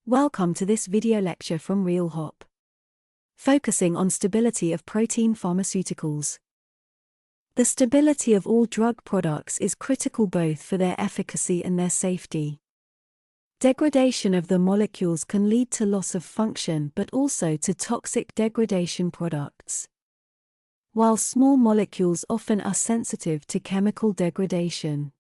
Welcome to this video lecture from Real Hop, focusing on stability of protein pharmaceuticals. The stability of all drug products is critical both for their efficacy and their safety. Degradation of the molecules can lead to loss of function but also to toxic degradation products. While small molecules often are sensitive to chemical degradation,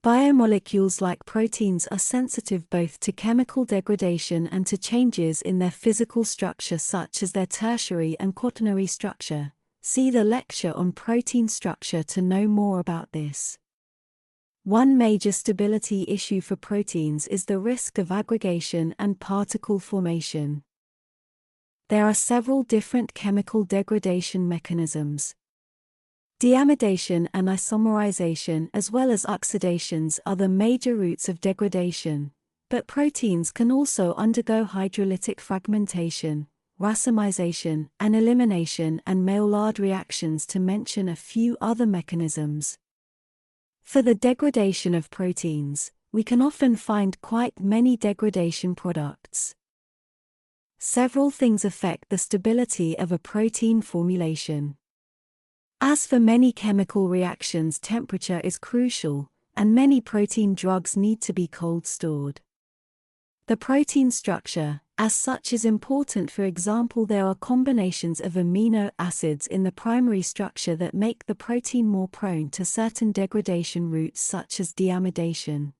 biomolecules like proteins are sensitive both to chemical degradation and to changes in their physical structure such as their tertiary and quaternary structure. See the lecture on protein structure to know more about this. One major stability issue for proteins is the risk of aggregation and particle formation. There are several different chemical degradation mechanisms. Deamidation and isomerization as well as oxidations are the major routes of degradation, but proteins can also undergo hydrolytic fragmentation, racemization and elimination and Maillard reactions, to mention a few other mechanisms. For the degradation of proteins, we can often find quite many degradation products. Several things affect the stability of a protein formulation. As for many chemical reactions, temperature is crucial, and many protein drugs need to be cold stored. The protein structure, as such, is important. For example, there are combinations of amino acids in the primary structure that make the protein more prone to certain degradation routes such as deamidation.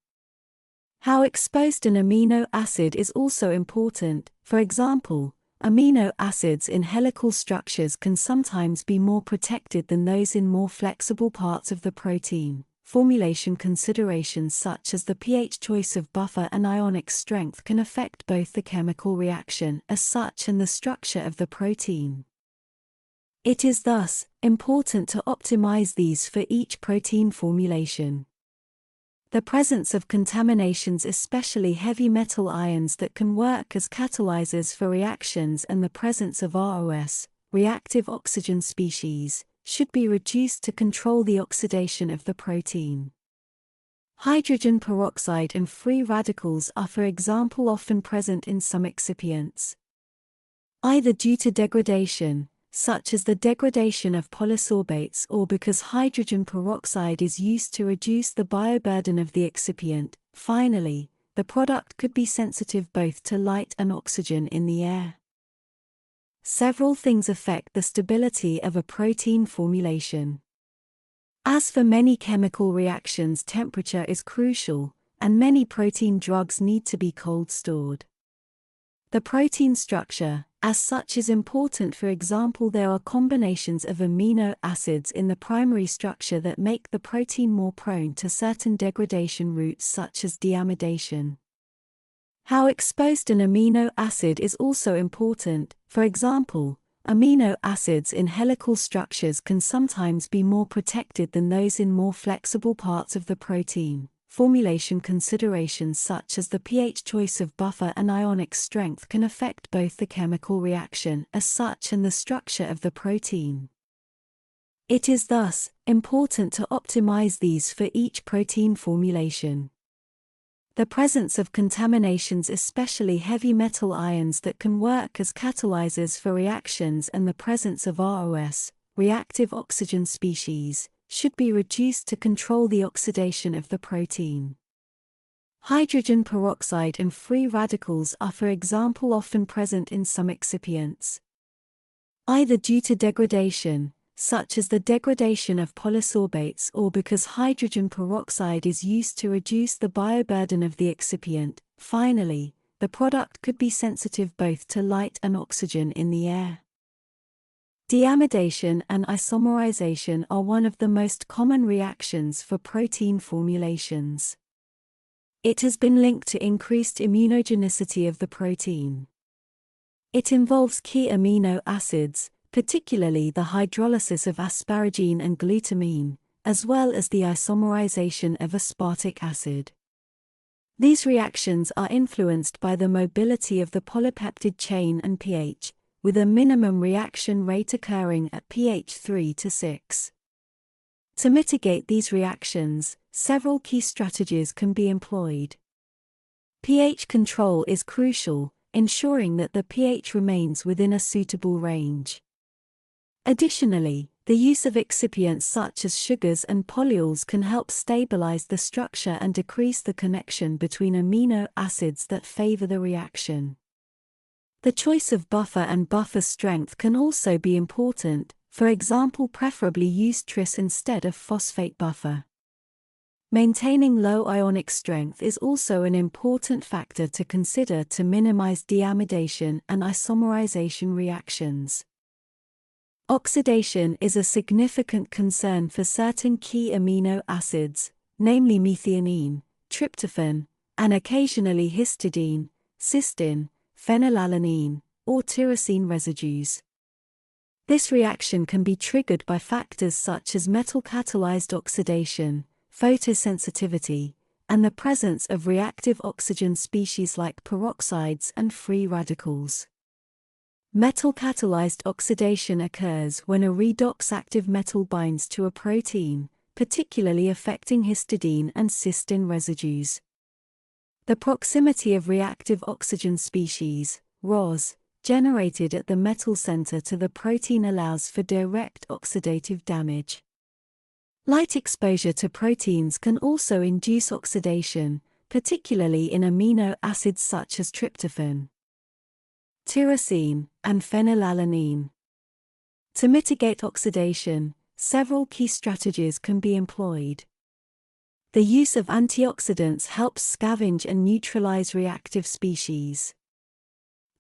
How exposed an amino acid is also important. For example, amino acids in helical structures can sometimes be more protected than those in more flexible parts of the protein. Formulation considerations such as the pH choice of buffer and ionic strength can affect both the chemical reaction as such and the structure of the protein. It is thus important to optimize these for each protein formulation. The presence of contaminations, especially heavy metal ions that can work as catalyzers for reactions, and the presence of ROS, reactive oxygen species, should be reduced to control the oxidation of the protein. Hydrogen peroxide and free radicals are, for example, often present in some excipients, either due to degradation, such as the degradation of polysorbates, or because hydrogen peroxide is used to reduce the bioburden of the excipient. Finally, the product could be sensitive both to light and oxygen in the air. Several things affect the stability of a protein formulation. As for many chemical reactions, temperature is crucial, and many protein drugs need to be cold stored. The protein structure, as such, is important. For example, there are combinations of amino acids in the primary structure that make the protein more prone to certain degradation routes such as deamidation. How exposed an amino acid is also important. For example, amino acids in helical structures can sometimes be more protected than those in more flexible parts of the protein. Formulation considerations such as the pH choice of buffer and ionic strength can affect both the chemical reaction as such and the structure of the protein. It is thus important to optimize these for each protein formulation. The presence of contaminations, especially heavy metal ions that can work as catalyzers for reactions, and the presence of ROS, reactive oxygen species, should be reduced to control the oxidation of the protein. Hydrogen peroxide and free radicals are, for example, often present in some excipients, either due to degradation, such as the degradation of polysorbates, or because hydrogen peroxide is used to reduce the bioburden of the excipient. Finally, the product could be sensitive both to light and oxygen in the air. Deamidation and isomerization are one of the most common reactions for protein formulations. It has been linked to increased immunogenicity of the protein. It involves key amino acids, particularly the hydrolysis of asparagine and glutamine, as well as the isomerization of aspartic acid. These reactions are influenced by the mobility of the polypeptide chain and pH, with a minimum reaction rate occurring at pH 3 to 6. To mitigate these reactions, several key strategies can be employed. pH control is crucial, ensuring that the pH remains within a suitable range. Additionally, the use of excipients such as sugars and polyols can help stabilize the structure and decrease the connection between amino acids that favor the reaction. The choice of buffer and buffer strength can also be important, for example, preferably use tris instead of phosphate buffer. Maintaining low ionic strength is also an important factor to consider to minimize deamidation and isomerization reactions. Oxidation is a significant concern for certain key amino acids, namely methionine, tryptophan, and occasionally histidine, cysteine, phenylalanine, or tyrosine residues. This reaction can be triggered by factors such as metal-catalyzed oxidation, photosensitivity, and the presence of reactive oxygen species like peroxides and free radicals. Metal-catalyzed oxidation occurs when a redox active metal binds to a protein, particularly affecting histidine and cysteine residues. The proximity of reactive oxygen species, ROS, generated at the metal center to the protein allows for direct oxidative damage. Light exposure to proteins can also induce oxidation, particularly in amino acids such as tryptophan, tyrosine, and phenylalanine. To mitigate oxidation, several key strategies can be employed. The use of antioxidants helps scavenge and neutralize reactive species.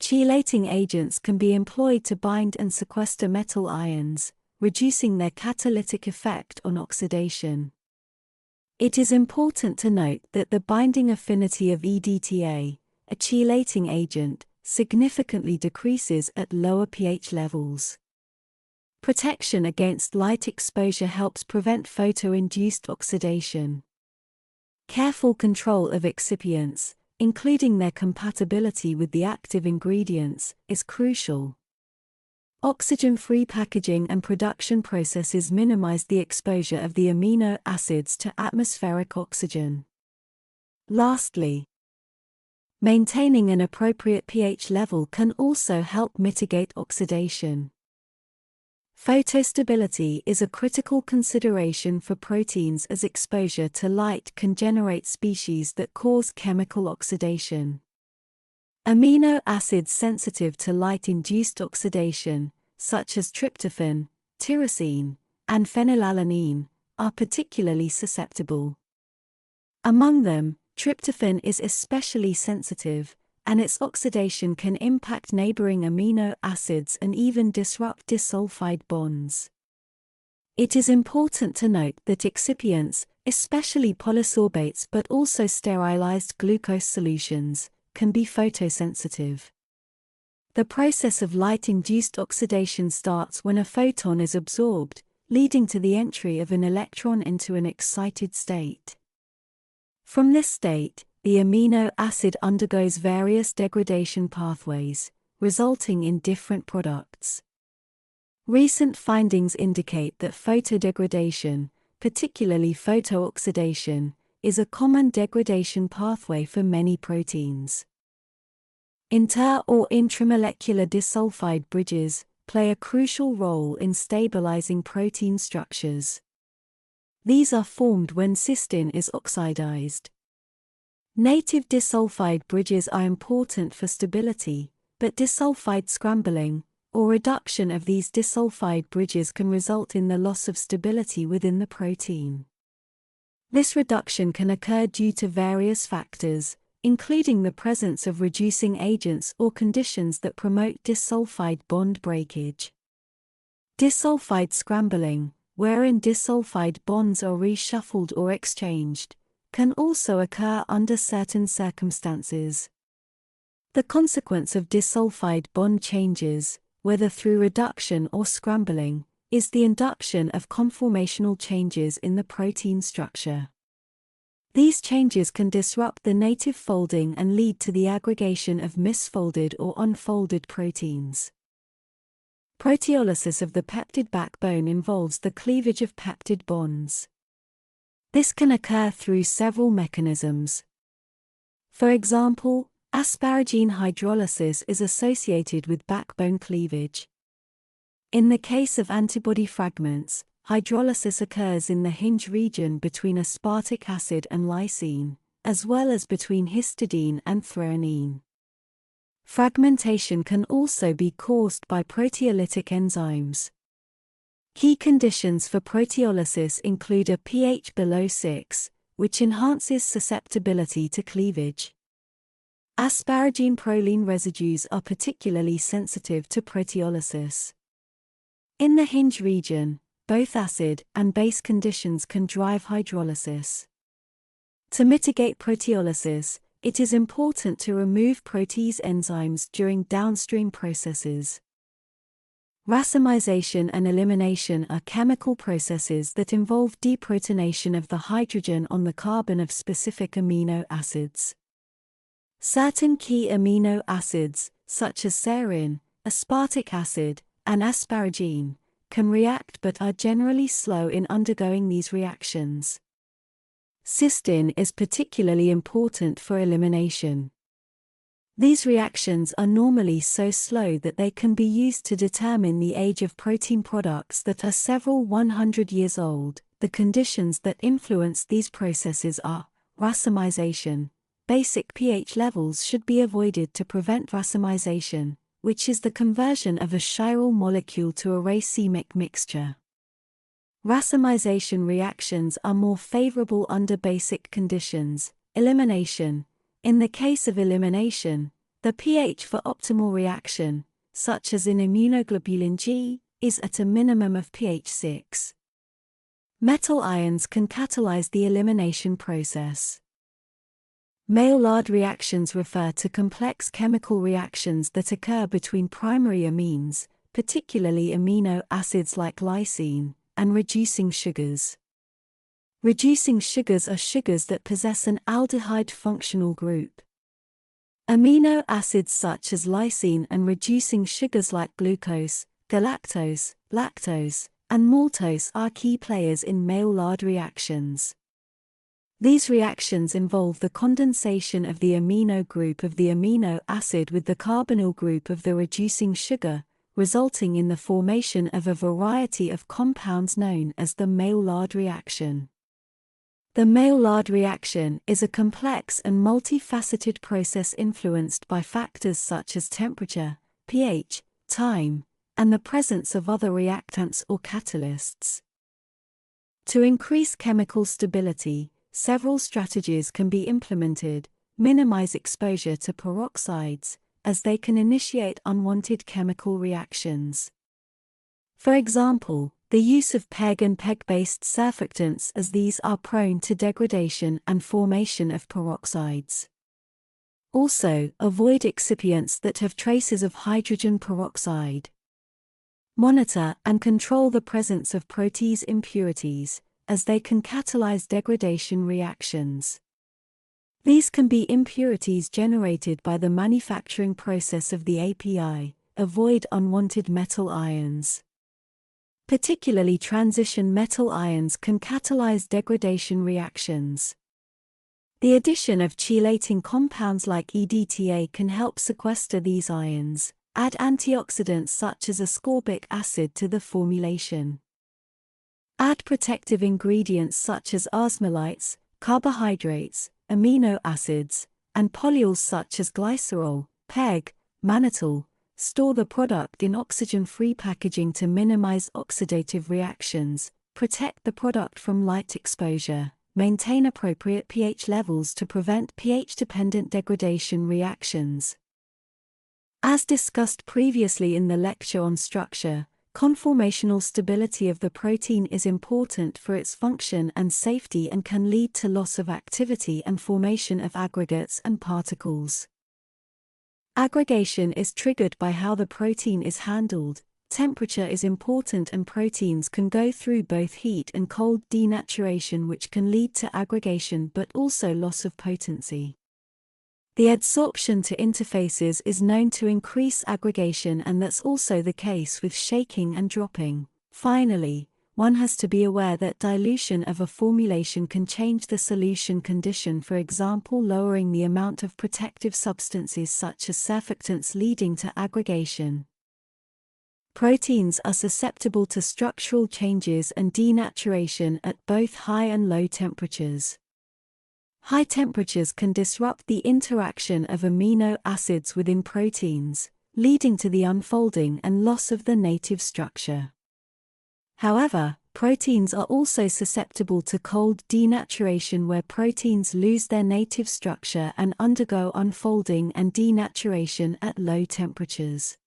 Chelating agents can be employed to bind and sequester metal ions, reducing their catalytic effect on oxidation. It is important to note that the binding affinity of EDTA, a chelating agent, significantly decreases at lower pH levels. Protection against light exposure helps prevent photo-induced oxidation. Careful control of excipients, including their compatibility with the active ingredients, is crucial. Oxygen-free packaging and production processes minimize the exposure of the amino acids to atmospheric oxygen. Lastly, maintaining an appropriate pH level can also help mitigate oxidation. Photostability is a critical consideration for proteins as exposure to light can generate species that cause chemical oxidation. Amino acids sensitive to light-induced oxidation, such as tryptophan, tyrosine, and phenylalanine, are particularly susceptible. Among them, tryptophan is especially sensitive, and its oxidation can impact neighboring amino acids and even disrupt disulfide bonds. It is important to note that excipients, especially polysorbates but also sterilized glucose solutions, can be photosensitive. The process of light-induced oxidation starts when a photon is absorbed, leading to the entry of an electron into an excited state. From this state, the amino acid undergoes various degradation pathways, resulting in different products. Recent findings indicate that photodegradation, particularly photooxidation, is a common degradation pathway for many proteins. Inter- or intramolecular disulfide bridges play a crucial role in stabilizing protein structures. These are formed when cysteine is oxidized. Native disulfide bridges are important for stability, but disulfide scrambling, or reduction of these disulfide bridges can result in the loss of stability within the protein. This reduction can occur due to various factors, including the presence of reducing agents or conditions that promote disulfide bond breakage. Disulfide scrambling, wherein disulfide bonds are reshuffled or exchanged, can also occur under certain circumstances. The consequence of disulfide bond changes, whether through reduction or scrambling, is the induction of conformational changes in the protein structure. These changes can disrupt the native folding and lead to the aggregation of misfolded or unfolded proteins. Proteolysis of the peptide backbone involves the cleavage of peptide bonds. This can occur through several mechanisms. For example, asparagine hydrolysis is associated with backbone cleavage. In the case of antibody fragments, hydrolysis occurs in the hinge region between aspartic acid and lysine, as well as between histidine and threonine. Fragmentation can also be caused by proteolytic enzymes. Key conditions for proteolysis include a pH below 6, which enhances susceptibility to cleavage. Asparagine proline residues are particularly sensitive to proteolysis. In the hinge region, both acid and base conditions can drive hydrolysis. To mitigate proteolysis, it is important to remove protease enzymes during downstream processes. Racemization and elimination are chemical processes that involve deprotonation of the hydrogen on the carbon of specific amino acids. Certain key amino acids, such as serine, aspartic acid, and asparagine, can react but are generally slow in undergoing these reactions. Cysteine is particularly important for elimination. These reactions are normally so slow that they can be used to determine the age of protein products that are several 100 years old. The conditions that influence these processes are racemization. Basic pH levels should be avoided to prevent racemization, which is the conversion of a chiral molecule to a racemic mixture. Racemization reactions are more favorable under basic conditions. Elimination. In the case of elimination, the pH for optimal reaction, such as in immunoglobulin G, is at a minimum of pH 6. Metal ions can catalyze the elimination process. Maillard reactions refer to complex chemical reactions that occur between primary amines, particularly amino acids like lysine, and reducing sugars. Reducing sugars are sugars that possess an aldehyde functional group. Amino acids such as lysine and reducing sugars like glucose, galactose, lactose, and maltose are key players in Maillard reactions. These reactions involve the condensation of the amino group of the amino acid with the carbonyl group of the reducing sugar, resulting in the formation of a variety of compounds known as the Maillard reaction. The Maillard reaction is a complex and multifaceted process influenced by factors such as temperature, pH, time, and the presence of other reactants or catalysts. To increase chemical stability, several strategies can be implemented. Minimize exposure to peroxides, as they can initiate unwanted chemical reactions. For example, the use of PEG and PEG-based surfactants, as these are prone to degradation and formation of peroxides. Also, avoid excipients that have traces of hydrogen peroxide. Monitor and control the presence of protease impurities, as they can catalyze degradation reactions. These can be impurities generated by the manufacturing process of the API. Avoid unwanted metal ions. Particularly transition metal ions can catalyze degradation reactions. The addition of chelating compounds like EDTA can help sequester these ions. Add antioxidants such as ascorbic acid to the formulation. Add protective ingredients such as osmolytes, carbohydrates, amino acids, and polyols such as glycerol, PEG, mannitol. Store the product in oxygen-free packaging to minimize oxidative reactions. Protect the product from light exposure. Maintain appropriate pH levels to prevent pH-dependent degradation reactions. As discussed previously in the lecture on structure, conformational stability of the protein is important for its function and safety and can lead to loss of activity and formation of aggregates and particles. Aggregation is triggered by how the protein is handled. Temperature is important, and proteins can go through both heat and cold denaturation, which can lead to aggregation but also loss of potency. The adsorption to interfaces is known to increase aggregation, and that's also the case with shaking and dropping. Finally, one has to be aware that dilution of a formulation can change the solution condition, for example lowering the amount of protective substances such as surfactants leading to aggregation. Proteins are susceptible to structural changes and denaturation at both high and low temperatures. High temperatures can disrupt the interaction of amino acids within proteins, leading to the unfolding and loss of the native structure. However, proteins are also susceptible to cold denaturation, where proteins lose their native structure and undergo unfolding and denaturation at low temperatures.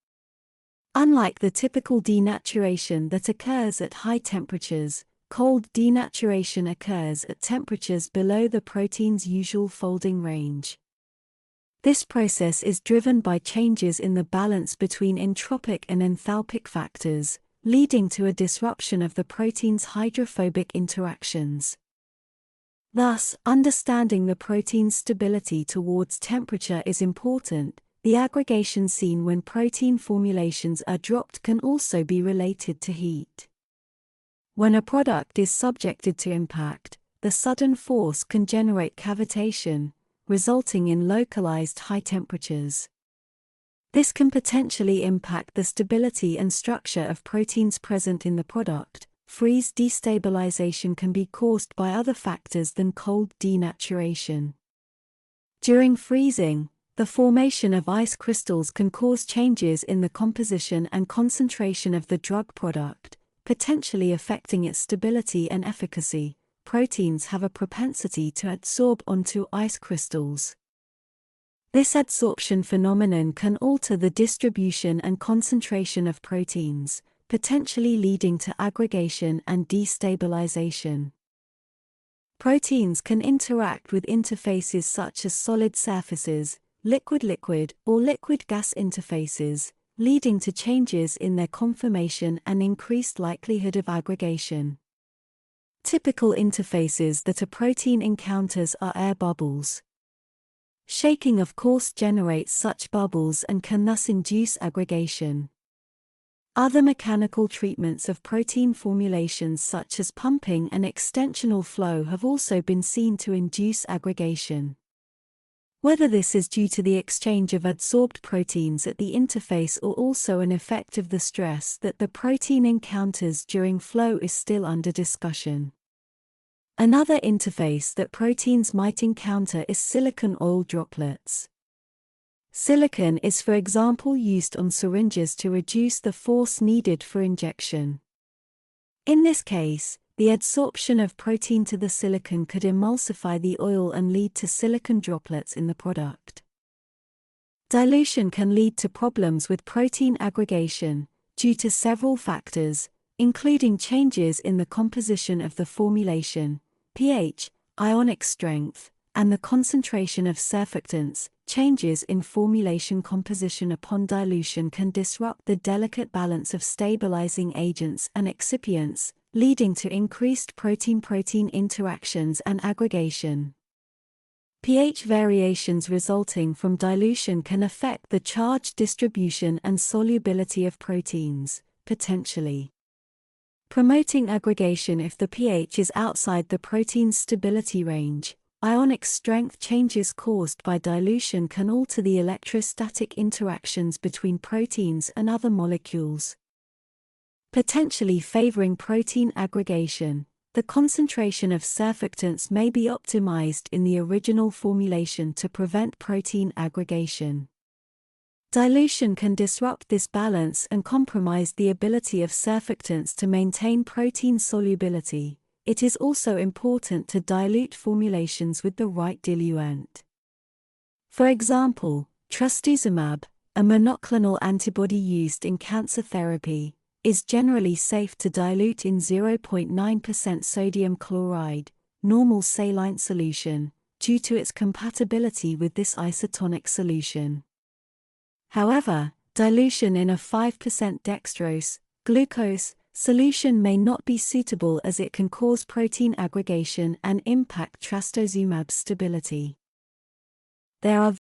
Unlike the typical denaturation that occurs at high temperatures, cold denaturation occurs at temperatures below the protein's usual folding range. This process is driven by changes in the balance between entropic and enthalpic factors, leading to a disruption of the protein's hydrophobic interactions. Thus, understanding the protein's stability towards temperature is important. The aggregation seen when protein formulations are dropped can also be related to heat. When a product is subjected to impact, the sudden force can generate cavitation, resulting in localized high temperatures. This can potentially impact the stability and structure of proteins present in the product. Freeze destabilization can be caused by other factors than cold denaturation. During freezing, the formation of ice crystals can cause changes in the composition and concentration of the drug product, potentially affecting its stability and efficacy. Proteins have a propensity to adsorb onto ice crystals. This adsorption phenomenon can alter the distribution and concentration of proteins, potentially leading to aggregation and destabilization. Proteins can interact with interfaces such as solid surfaces, liquid-liquid, or liquid-gas interfaces, leading to changes in their conformation and increased likelihood of aggregation. Typical interfaces that a protein encounters are air bubbles. Shaking of course generates such bubbles and can thus induce aggregation. Other mechanical treatments of protein formulations such as pumping and extensional flow have also been seen to induce aggregation. Whether this is due to the exchange of adsorbed proteins at the interface or also an effect of the stress that the protein encounters during flow is still under discussion. Another interface that proteins might encounter is silicon oil droplets. Silicon is, for example, used on syringes to reduce the force needed for injection. In this case, the adsorption of protein to the silicon could emulsify the oil and lead to silicon droplets in the product. Dilution can lead to problems with protein aggregation due to several factors, including changes in the composition of the formulation, pH, ionic strength, and the concentration of surfactants. Changes in formulation composition upon dilution can disrupt the delicate balance of stabilizing agents and excipients, leading to increased protein-protein interactions and aggregation. pH variations resulting from dilution can affect the charge distribution and solubility of proteins, potentially promoting aggregation if the pH is outside the protein's stability range. Ionic strength changes caused by dilution can alter the electrostatic interactions between proteins and other molecules, potentially favoring protein aggregation. The concentration of surfactants may be optimized in the original formulation to prevent protein aggregation. Dilution can disrupt this balance and compromise the ability of surfactants to maintain protein solubility. It is also important to dilute formulations with the right diluent. For example, trastuzumab, a monoclonal antibody used in cancer therapy, is generally safe to dilute in 0.9% sodium chloride, normal saline solution, due to its compatibility with this isotonic solution. However, dilution in a 5% dextrose, glucose, solution may not be suitable as it can cause protein aggregation and impact trastuzumab's stability. There are